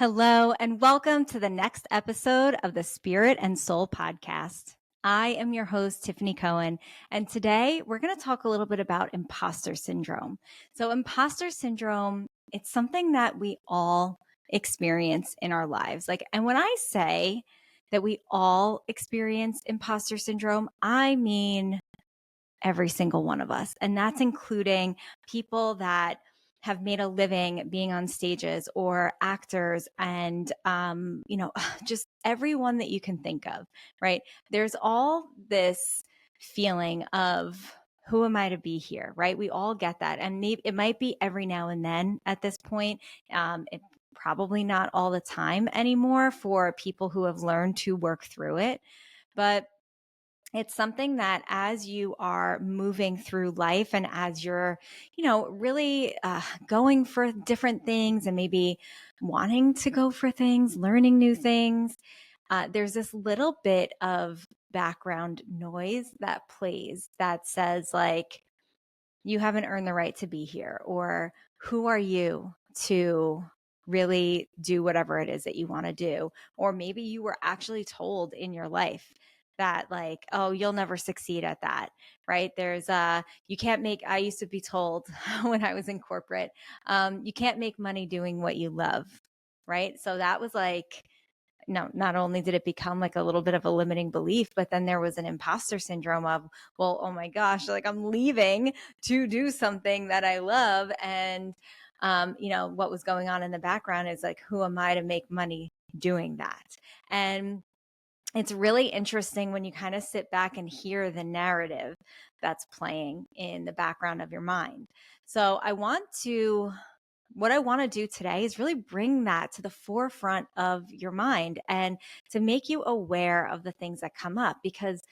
Hello, and welcome to the next episode of the Spirit and Soul Podcast. I am your host, Tiffany Cohen, and today we're going to talk a little bit about imposter syndrome. So, imposter syndrome, it's something that we all experience in our lives. And when I say that we all experience imposter syndrome, I mean every single one of us. And that's including people that have made a living being on stages or actors and, just everyone that you can think of, right? There's all this feeling of, who am I to be here, right? We all get that. And maybe it might be every now and then at this point. It probably not all the time anymore for people who have learned to work through it. But it's something that as you are moving through life and as you're, really going for different things and maybe wanting to go for things, learning new things, there's this little bit of background noise that plays that says, like, you haven't earned the right to be here, or who are you to really do whatever it is that you want to do? Or maybe you were actually told in your life that, like, oh, you'll never succeed at that, right? You can't make, I used to be told when I was in corporate, you can't make money doing what you love, right? So that was like, no, not only did it become like a little bit of a limiting belief, but then there was an imposter syndrome of, well, oh my gosh, like I'm leaving to do something that I love. And, what was going on in the background is like, who am I to make money doing that? And it's really interesting when you kind of sit back and hear the narrative that's playing in the background of your mind. So what I want to do today is really bring that to the forefront of your mind and to make you aware of the things that come up. Because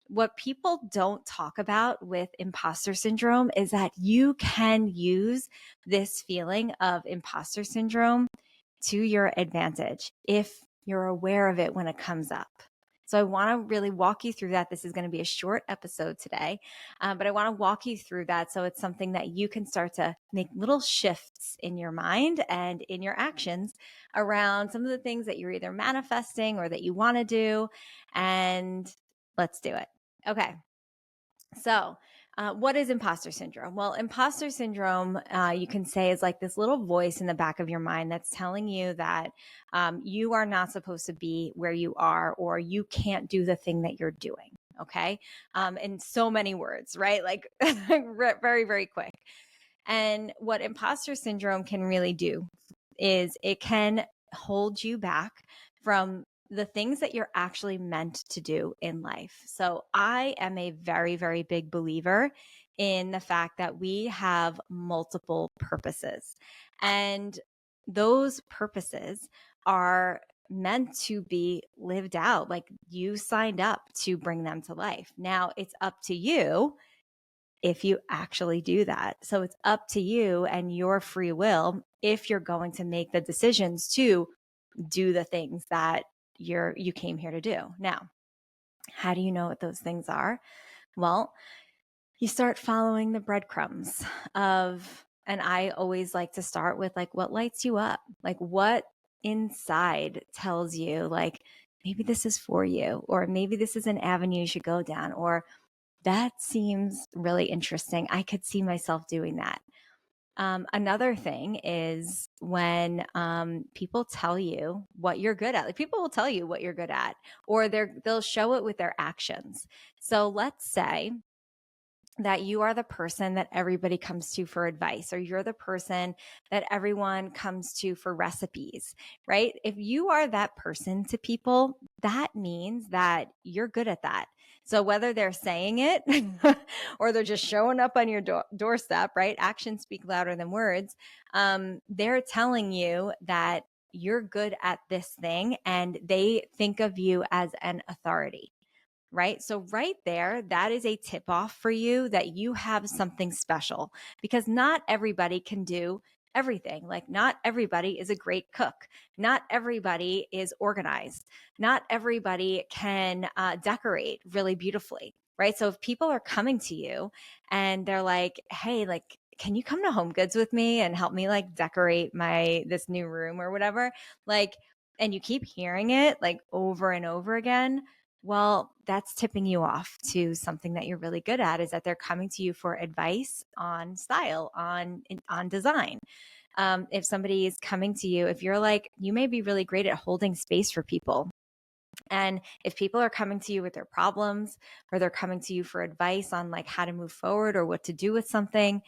what people don't talk about with imposter syndrome is that you can use this feeling of imposter syndrome to your advantage if you're aware of it when it comes up. So I want to really walk you through that. This is going to be a short episode today, but I want to walk you through that so it's something that you can start to make little shifts in your mind and in your actions around some of the things that you're either manifesting or that you want to do. And let's do it. Okay. So, what is imposter syndrome? Well, imposter syndrome, you can say, is like this little voice in the back of your mind that's telling you that you are not supposed to be where you are, or you can't do the thing that you're doing. Okay. In so many words, right? Like very, very quick. And what imposter syndrome can really do is it can hold you back from the things that you're actually meant to do in life. So I am a very, very big believer in the fact that we have multiple purposes, and those purposes are meant to be lived out. Like, you signed up to bring them to life. Now it's up to you if you actually do that. So it's up to you and your free will if you're going to make the decisions to do the things that you came here to do. Now, how do you know what those things are? Well, you start following the breadcrumbs of, and I always like to start with, like, what lights you up? Like, what inside tells you, like, maybe this is for you, or maybe this is an avenue you should go down, or that seems really interesting. I could see myself doing that. Another thing is when people tell you what you're good at. Like, people will tell you what you're good at, or they'll show it with their actions. So let's say that you are the person that everybody comes to for advice, or you're the person that everyone comes to for recipes, right? If you are that person to people, that means that you're good at that. So whether they're saying it or they're just showing up on your doorstep, right? Actions speak louder than words. They're telling you that you're good at this thing, and they think of you as an authority. Right? So right there, that is a tip off for you that you have something special, because not everybody can do everything. Like, not everybody is a great cook. Not everybody is organized. Not everybody can decorate really beautifully. Right. So if people are coming to you and they're like, hey, like, can you come to Home Goods with me and help me like decorate this new room or whatever? Like, and you keep hearing it like over and over again. Well, that's tipping you off to something that you're really good at, is that they're coming to you for advice on style, on design. If somebody is coming to you, if you're like, you may be really great at holding space for people. And if people are coming to you with their problems, or they're coming to you for advice on like how to move forward or what to do with something,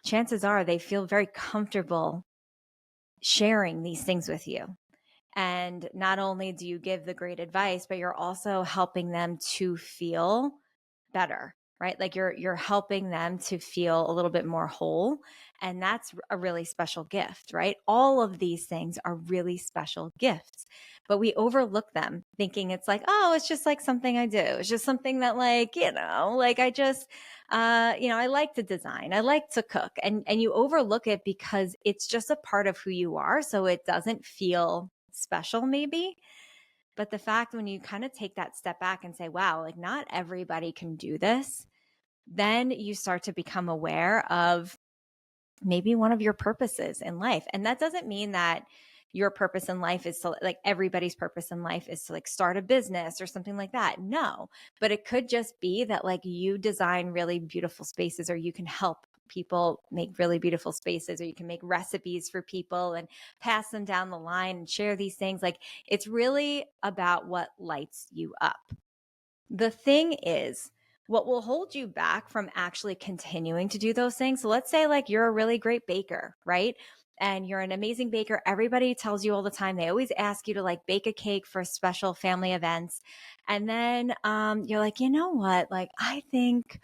chances are they feel very comfortable sharing these things with you. And not only do you give the great advice, but you're also helping them to feel better, right? Like you're helping them to feel a little bit more whole. And that's a really special gift, right? All of these things are really special gifts, but we overlook them thinking it's like, oh, it's just like something I do. It's just something that like, like I just, I like to design. I like to cook. And you overlook it because it's just a part of who you are. So it doesn't feel special maybe. But the fact when you kind of take that step back and say, wow, like not everybody can do this, then you start to become aware of maybe one of your purposes in life. And that doesn't mean that your purpose in life is to like everybody's purpose in life is to like start a business or something like that. No, but it could just be that like you design really beautiful spaces, or you can help people make really beautiful spaces, or you can make recipes for people and pass them down the line and share these things. Like it's really about what lights you up. The thing is, what will hold you back from actually continuing to do those things? So let's say like you're a really great baker, right? And you're an amazing baker. Everybody tells you all the time. They always ask you to like bake a cake for special family events. And then you're like, you know what? Like, I think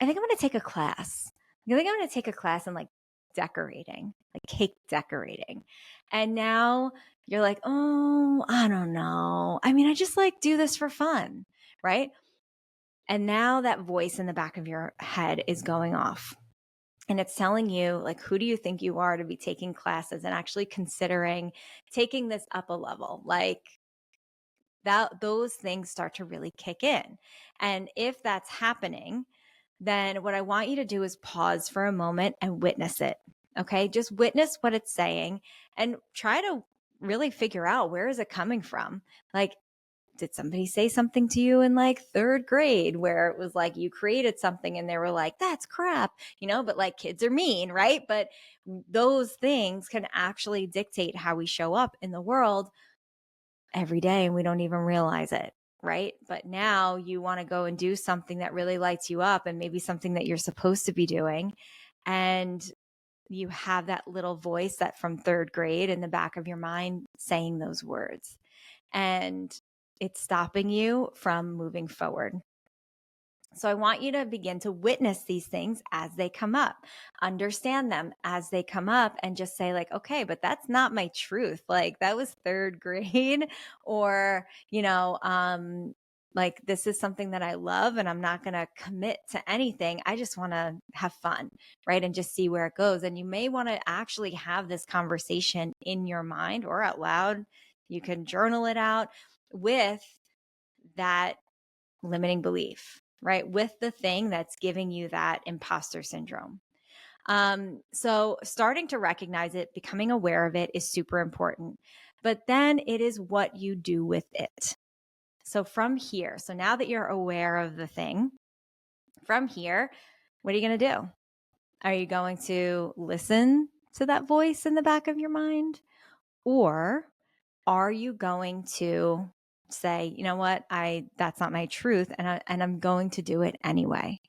I'm going to take a class. I think I'm going to take a class in like decorating, like cake decorating. And now you're like, oh, I don't know. I mean, I just like do this for fun, right? And now that voice in the back of your head is going off. And it's telling you, like, who do you think you are to be taking classes and actually considering taking this up a level? Like, those things start to really kick in. And if that's happening, then what I want you to do is pause for a moment and witness it. Okay. Just witness what it's saying and try to really figure out, where is it coming from? Like, did somebody say something to you in like third grade where it was like you created something and they were like, that's crap, but like kids are mean, right? But those things can actually dictate how we show up in the world every day and we don't even realize it, right? But now you want to go and do something that really lights you up, and maybe something that you're supposed to be doing. And you have that little voice that from third grade in the back of your mind saying those words, and it's stopping you from moving forward. So I want you to begin to witness these things as they come up, understand them as they come up, and just say like, okay, but that's not my truth. Like that was third grade, or, like this is something that I love and I'm not going to commit to anything. I just want to have fun, right? And just see where it goes. And you may want to actually have this conversation in your mind or out loud. You can journal it out with that limiting belief, right? With the thing that's giving you that imposter syndrome. So starting to recognize it, becoming aware of it is super important. But then it is what you do with it. So from here, so now that you're aware of the thing, from here, what are you going to do? Are you going to listen to that voice in the back of your mind? Or are you going to say, you know what, that's not my truth, and I'm going to do it anyway?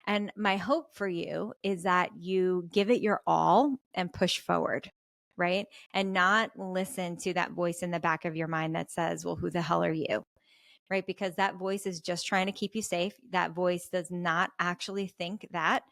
And my hope for you is that you give it your all and push forward, right? And not listen to that voice in the back of your mind that says, well, who the hell are you? Right? Because that voice is just trying to keep you safe. That voice does not actually think that.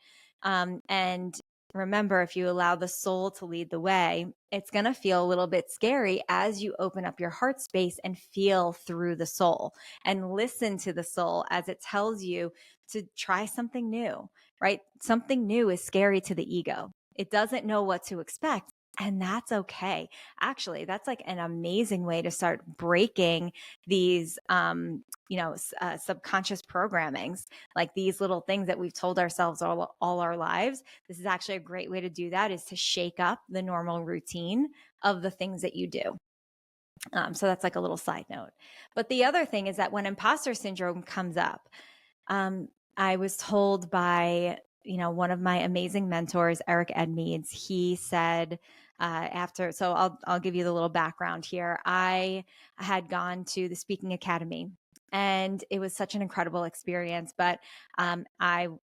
And remember, if you allow the soul to lead the way, it's going to feel a little bit scary as you open up your heart space and feel through the soul and listen to the soul as it tells you to try something new, right? Something new is scary to the ego. It doesn't know what to expect. And that's okay. Actually, that's like an amazing way to start breaking these, subconscious programmings, like these little things that we've told ourselves all our lives. This is actually a great way to do that, is to shake up the normal routine of the things that you do. So that's like a little side note. But the other thing is that when imposter syndrome comes up, um, I was told by, one of my amazing mentors, Eric Edmeades. He said, so I'll give you the little background here. I had gone to the speaking academy, and it was such an incredible experience. But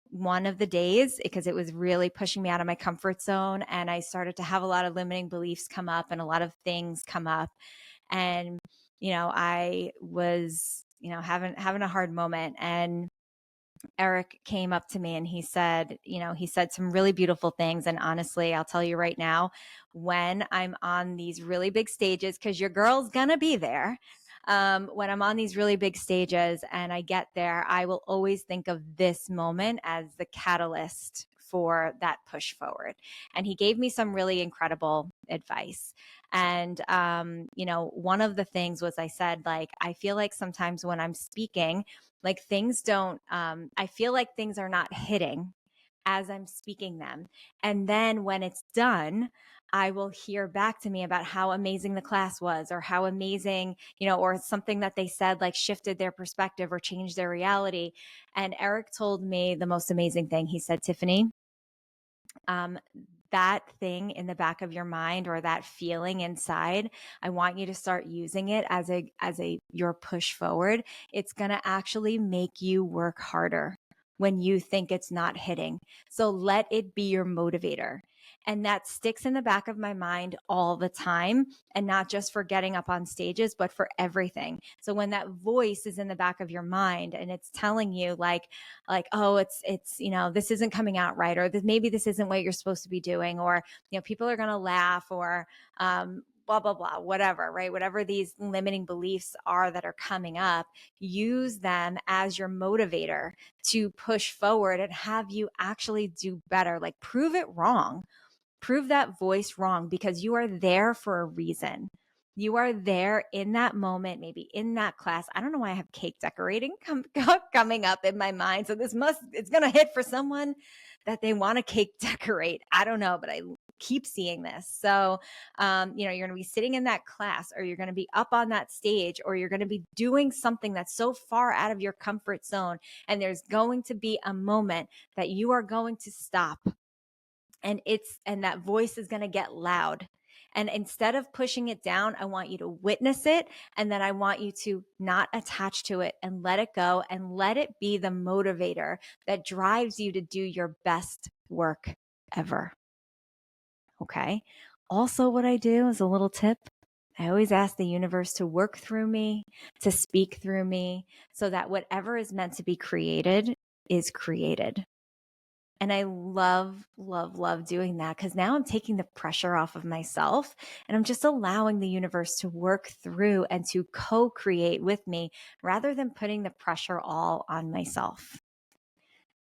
one of the days, because it was really pushing me out of my comfort zone, and I started to have a lot of limiting beliefs come up and a lot of things come up. And, I was, having a hard moment, and Eric came up to me and he said some really beautiful things. And honestly, I'll tell you right now, when I'm on these really big stages, because your girl's gonna be there, when I'm on these really big stages and I get there, I will always think of this moment as the catalyst for that push forward. And he gave me some really incredible advice. And, one of the things was, I said, like, I feel like sometimes when I'm speaking, like things don't, I feel like things are not hitting as I'm speaking them. And then when it's done, I will hear back to me about how amazing the class was, or how amazing, or something that they said like shifted their perspective or changed their reality. And Eric told me the most amazing thing. He said, Tiffany, um, that thing in the back of your mind, or that feeling inside, I want you to start using it as your push forward. It's going to actually make you work harder when you think it's not hitting. So let it be your motivator. And that sticks in the back of my mind all the time, and not just for getting up on stages, but for everything. So when that voice is in the back of your mind and it's telling you oh, it's this isn't coming out right, or maybe this isn't what you're supposed to be doing, or people are going to laugh, or blah blah blah, whatever, right? Whatever these limiting beliefs are that are coming up, use them as your motivator to push forward and have you actually do better. Like, prove it wrong. Prove that voice wrong, because you are there for a reason. You are there in that moment, maybe in that class. I don't know why I have cake decorating coming up in my mind. So it's going to hit for someone that they want to cake decorate. I don't know, but I keep seeing this. So, you're going to be sitting in that class, or you're going to be up on that stage, or you're going to be doing something that's so far out of your comfort zone. And there's going to be a moment that you are going to stop, and that voice is going to get loud. And instead of pushing it down, I want you to witness it. And then I want you to not attach to it, and let it go, and let it be the motivator that drives you to do your best work ever. Okay. Also, what I do is a little tip. I always ask the universe to work through me, to speak through me, so that whatever is meant to be created is created. And I love, love, love doing that, because now I'm taking the pressure off of myself, and I'm just allowing the universe to work through and to co-create with me, rather than putting the pressure all on myself.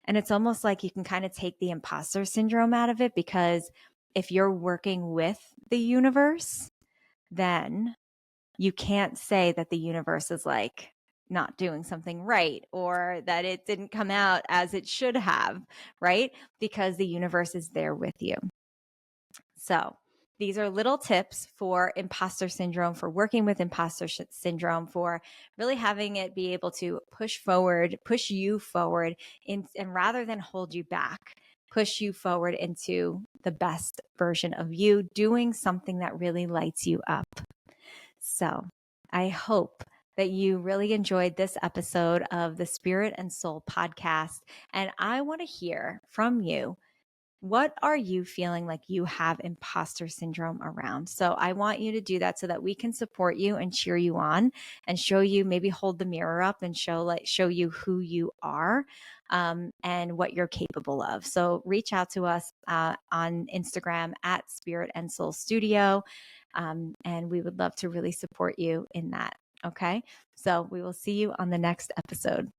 And it's almost like you can kind of take the imposter syndrome out of it, because if you're working with the universe, then you can't say that the universe is like not doing something right, or that it didn't come out as it should have, right? Because the universe is there with you. So these are little tips for imposter syndrome, for working with imposter syndrome, for really having it be able to push you forward, and rather than hold you back, push you forward into the best version of you, doing something that really lights you up. So I hope that you really enjoyed this episode of the Spirit and Soul podcast. And I want to hear from you. What are you feeling like you have imposter syndrome around? So I want you to do that, so that we can support you and cheer you on, and show you, maybe hold the mirror up and show you who you are, and what you're capable of. So reach out to us on Instagram at Spirit and Soul Studio. And we would love to really support you in that. Okay. So we will see you on the next episode.